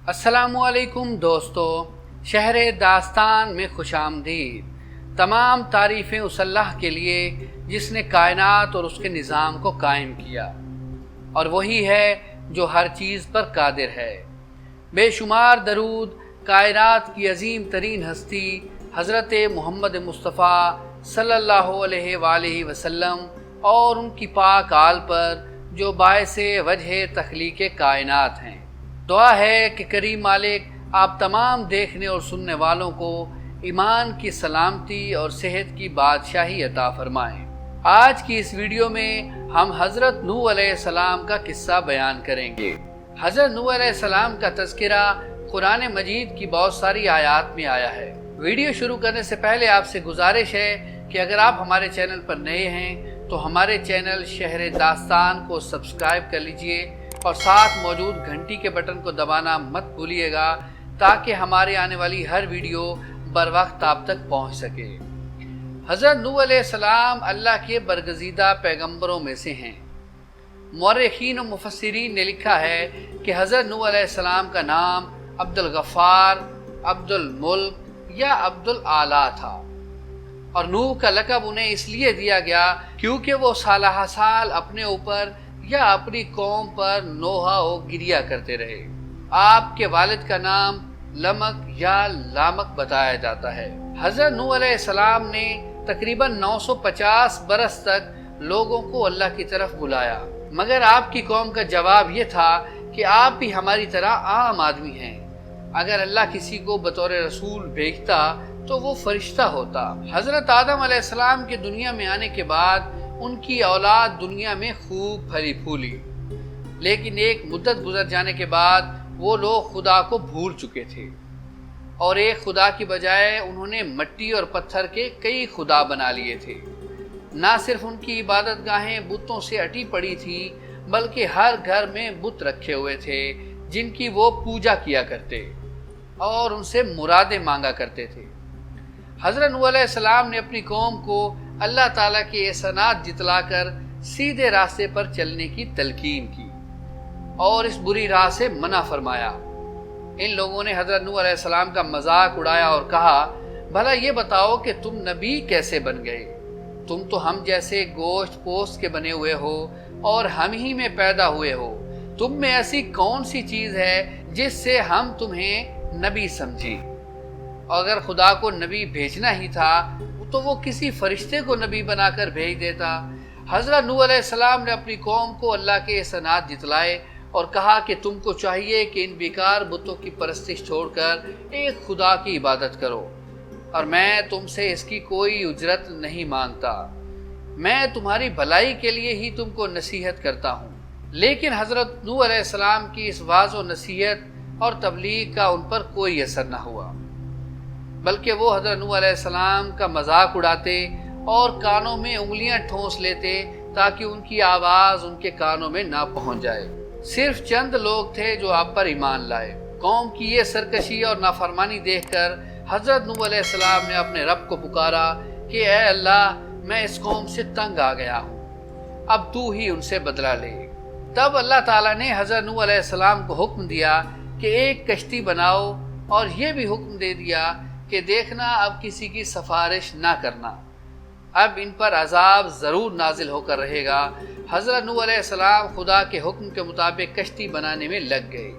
السلام علیکم دوستو، شہر داستان میں خوش آمدید۔ تمام تعریفیں اس اللہ کے لیے جس نے کائنات اور اس کے نظام کو قائم کیا، اور وہی ہے جو ہر چیز پر قادر ہے۔ بے شمار درود کائنات کی عظیم ترین ہستی حضرت محمد مصطفیٰ صلی اللہ علیہ وآلہ وسلم اور ان کی پاک آل پر جو باعث وجہ تخلیق کائنات ہیں۔ دعا ہے کہ کریم مالک آپ تمام دیکھنے اور سننے والوں کو ایمان کی سلامتی اور صحت کی بادشاہی عطا فرمائیں۔ آج کی اس ویڈیو میں ہم حضرت نوح علیہ السلام کا قصہ بیان کریں گے۔ حضرت نوح علیہ السلام کا تذکرہ قرآن مجید کی بہت ساری آیات میں آیا ہے۔ ویڈیو شروع کرنے سے پہلے آپ سے گزارش ہے کہ اگر آپ ہمارے چینل پر نئے ہیں تو ہمارے چینل شہر داستان کو سبسکرائب کر لیجئے اور ساتھ موجود گھنٹی کے بٹن کو دبانا مت بھولیے گا تاکہ ہمارے آنے والی ہر ویڈیو بر وقت آپ تک پہنچ سکے۔ حضرت نوح علیہ السلام اللہ کے برگزیدہ پیغمبروں میں سے ہیں۔ مورخین و مفسرین نے لکھا ہے کہ حضرت نوح علیہ السلام کا نام عبد الغفار، عبد الملک یا عبد الاعلیٰ تھا، اور نوح کا لقب انہیں اس لیے دیا گیا کیونکہ وہ سالہ سال اپنے اوپر یا اپنی قوم پر نوحہ و گریا کرتے رہے۔ آپ کے والد کا نام لمک یا لامک بتایا جاتا ہے۔ حضرت نوح علیہ السلام نے تقریباً 950 برس تک لوگوں کو اللہ کی طرف بلایا، مگر آپ کی قوم کا جواب یہ تھا کہ آپ بھی ہماری طرح عام آدمی ہیں۔ اگر اللہ کسی کو بطور رسول بھیجتا تو وہ فرشتہ ہوتا۔ حضرت آدم علیہ السلام کے دنیا میں آنے کے بعد ان کی اولاد دنیا میں خوب پھلی پھولی، لیکن ایک مدت گزر جانے کے بعد وہ لوگ خدا کو بھول چکے تھے، اور ایک خدا کی بجائے انہوں نے مٹی اور پتھر کے کئی خدا بنا لیے تھے۔ نہ صرف ان کی عبادت گاہیں بتوں سے اٹی پڑی تھیں، بلکہ ہر گھر میں بت رکھے ہوئے تھے جن کی وہ پوجا کیا کرتے اور ان سے مرادیں مانگا کرتے تھے۔ حضرت نوح علیہ السلام نے اپنی قوم کو اللہ تعالیٰ کے احسانات جتلا کر سیدھے راستے پر چلنے کی تلقین کی اور اس بری راہ سے منع فرمایا۔ ان لوگوں نے حضرت نوح علیہ السلام کا مذاق اڑایا اور کہا، بھلا یہ بتاؤ کہ تم نبی کیسے بن گئے؟ تم تو ہم جیسے گوشت پوست کے بنے ہوئے ہو اور ہم ہی میں پیدا ہوئے ہو۔ تم میں ایسی کون سی چیز ہے جس سے ہم تمہیں نبی سمجھیں؟ اگر خدا کو نبی بھیجنا ہی تھا تو وہ کسی فرشتے کو نبی بنا کر بھیج دیتا۔ حضرت نوح علیہ السلام نے اپنی قوم کو اللہ کے احسانات جتلائے اور کہا کہ تم کو چاہیے کہ ان بیکار بتوں کی پرستش چھوڑ کر ایک خدا کی عبادت کرو، اور میں تم سے اس کی کوئی اجرت نہیں مانگتا، میں تمہاری بھلائی کے لیے ہی تم کو نصیحت کرتا ہوں۔ لیکن حضرت نوح علیہ السلام کی اس واعظ و نصیحت اور تبلیغ کا ان پر کوئی اثر نہ ہوا، بلکہ وہ حضرت نوح علیہ السلام کا مذاق اڑاتے اور کانوں میں انگلیاں ٹھونس لیتے تاکہ ان کی آواز ان کے کانوں میں نہ پہنچ جائے۔ صرف چند لوگ تھے جو آپ پر ایمان لائے۔ قوم کی یہ سرکشی اور نافرمانی دیکھ کر حضرت نوح علیہ السلام نے اپنے رب کو پکارا کہ اے اللہ، میں اس قوم سے تنگ آ گیا ہوں، اب تو ہی ان سے بدلہ لے۔ تب اللہ تعالیٰ نے حضرت نوح علیہ السلام کو حکم دیا کہ ایک کشتی بناؤ، اور یہ بھی حکم دے دیا کہ دیکھنا اب کسی کی سفارش نہ کرنا، اب ان پر عذاب ضرور نازل ہو کر رہے گا۔ حضرت نوح علیہ السلام خدا کے حکم کے مطابق کشتی بنانے میں لگ گئے۔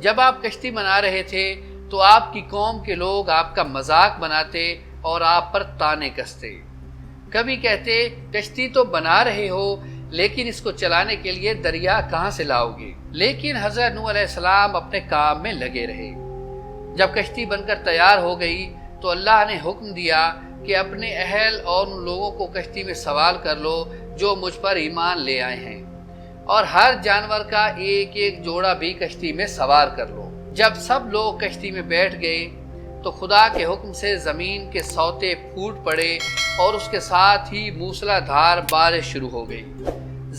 جب آپ کشتی بنا رہے تھے تو آپ کی قوم کے لوگ آپ کا مذاق بناتے اور آپ پر طعنے کستے۔ کبھی کہتے، کشتی تو بنا رہے ہو لیکن اس کو چلانے کے لیے دریا کہاں سے لاؤ گے؟ لیکن حضرت نوح علیہ السلام اپنے کام میں لگے رہے۔ جب کشتی بن کر تیار ہو گئی تو اللہ نے حکم دیا کہ اپنے اہل اور ان لوگوں کو کشتی میں سوار کر لو جو مجھ پر ایمان لے آئے ہیں، اور ہر جانور کا ایک ایک جوڑا بھی کشتی میں سوار کر لو۔ جب سب لوگ کشتی میں بیٹھ گئے تو خدا کے حکم سے زمین کے سوتے پھوٹ پڑے اور اس کے ساتھ ہی موسلا دھار بارش شروع ہو گئی۔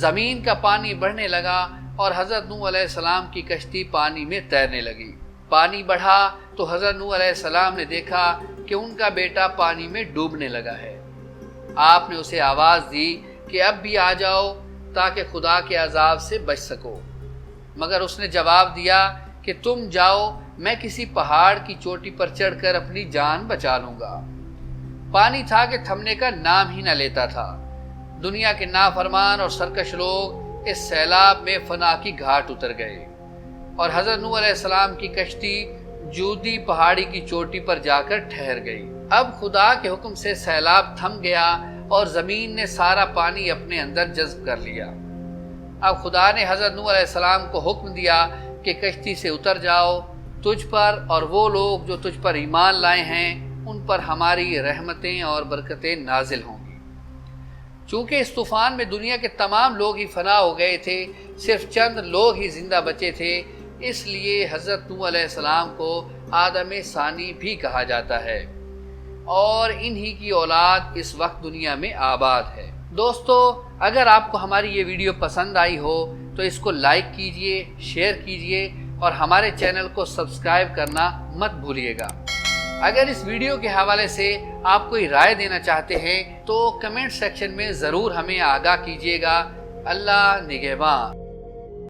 زمین کا پانی بڑھنے لگا اور حضرت نوح علیہ السلام کی کشتی پانی میں تیرنے لگی۔ پانی بڑھا تو حضرت نوح علیہ السلام نے دیکھا کہ ان کا بیٹا پانی میں ڈوبنے لگا ہے۔ آپ نے اسے آواز دی کہ اب بھی آ جاؤ تاکہ خدا کے عذاب سے بچ سکو، مگر اس نے جواب دیا کہ تم جاؤ، میں کسی پہاڑ کی چوٹی پر چڑھ کر اپنی جان بچا لوں گا۔ پانی تھا کہ تھمنے کا نام ہی نہ لیتا تھا۔ دنیا کے نافرمان اور سرکش لوگ اس سیلاب میں فنا کی گھاٹ اتر گئے اور حضرت نوح علیہ السلام کی کشتی جودی پہاڑی کی چوٹی پر جا کر ٹھہر گئی۔ اب خدا کے حکم سے سیلاب تھم گیا اور زمین نے سارا پانی اپنے اندر جذب کر لیا۔ اب خدا نے حضرت نوح علیہ السلام کو حکم دیا کہ کشتی سے اتر جاؤ، تجھ پر اور وہ لوگ جو تجھ پر ایمان لائے ہیں ان پر ہماری رحمتیں اور برکتیں نازل ہوں گی۔ چونکہ اس طوفان میں دنیا کے تمام لوگ ہی فنا ہو گئے تھے، صرف چند لوگ ہی زندہ بچے تھے، اس لیے حضرت نوح علیہ السلام کو آدم ثانی بھی کہا جاتا ہے، اور انہی کی اولاد اس وقت دنیا میں آباد ہے۔ دوستو، اگر آپ کو ہماری یہ ویڈیو پسند آئی ہو تو اس کو لائک کیجئے، شیئر کیجئے اور ہمارے چینل کو سبسکرائب کرنا مت بھولیے گا۔ اگر اس ویڈیو کے حوالے سے آپ کوئی رائے دینا چاہتے ہیں تو کمنٹ سیکشن میں ضرور ہمیں آگاہ کیجیے گا۔ اللہ نگہباں۔